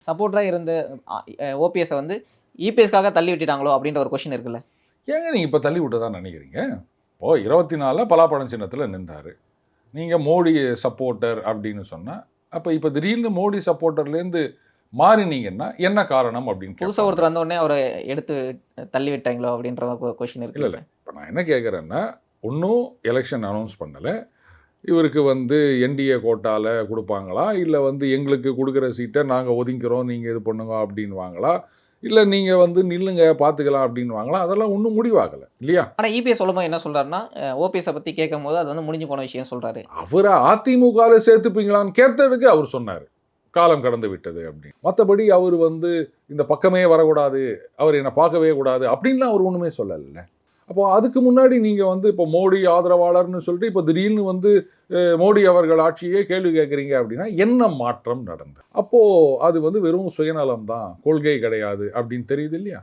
சப்போர்ட்டராக இருந்த ஓபிஎஸ்ஸை வந்து இபிஎஸ்க்காக தள்ளி விட்டுட்டாங்களோ அப்படின்ற ஒரு கொஷின் இருக்குல்ல. ஏங்க நீங்கள் இப்போ தள்ளி விட்டதா நினைக்கிறீங்க? ஓ 24 பலாப்பழம் சின்னத்தில் நின்றாரு. நீங்கள் மோடி சப்போர்ட்டர் அப்படின்னு சொன்னால், அப்போ இப்போ திடீர்னு மோடி சப்போர்ட்டர்லேருந்து மாறினீங்கன்னா என்ன காரணம் அப்படின்னு புதுசாக ஒருத்தர் வந்த உடனே அவரை எடுத்து தள்ளி விட்டாங்களோ அப்படின்ற கொஷின் இருக்கு. இல்லை இப்போ நான் என்ன கேட்குறேன்னா, ஒன்றும் எலெக்ஷன் அனௌன்ஸ் பண்ணலை, இவருக்கு வந்து என்டிஏ கோட்டாவில் கொடுப்பாங்களா, இல்லை வந்து எங்களுக்கு கொடுக்குற சீட்டை நாங்கள் ஒதுங்கிறோம் நீங்கள் இது பண்ணுங்க அப்படின்னு வாங்களா, இல்லை நீங்கள் வந்து நில்லுங்க பார்த்துக்கலாம் அப்படின்னு வாங்கலாம், அதெல்லாம் ஒன்றும் முடிவாகலை இல்லையா? ஆனால் இபிஎஸ் சொல்லும்போது என்ன சொல்கிறாருன்னா, ஓபிஎஸை பற்றி கேட்கும் போது அது வந்து முடிஞ்சு போன விஷயம் சொல்கிறாரு. அவரை அதிமுகவில் சேர்த்துப்பீங்களான்னு கேட்டதுக்கு அவர் சொன்னார் காலம் கடந்து விட்டது அப்படின்னு. மற்றபடி அவர் வந்து இந்த பக்கமே வரக்கூடாது, அவர் என்னை பார்க்கவே கூடாது அப்படின்லாம் அவர் ஒன்றுமே சொல்லலை. அப்போ அதுக்கு முன்னாடி நீங்கள் வந்து இப்போ மோடி ஆதரவாளர்னு சொல்லிட்டு இப்போ திடீர்னு வந்து மோடி அவர்கள் ஆட்சியே கேள்வி கேட்குறீங்க அப்படின்னா என்ன மாற்றம் நடந்தது? அப்போது அது வந்து வெறும் சுயநலம் தான், கொள்கை கிடையாது அப்படின்னு தெரியுது இல்லையா?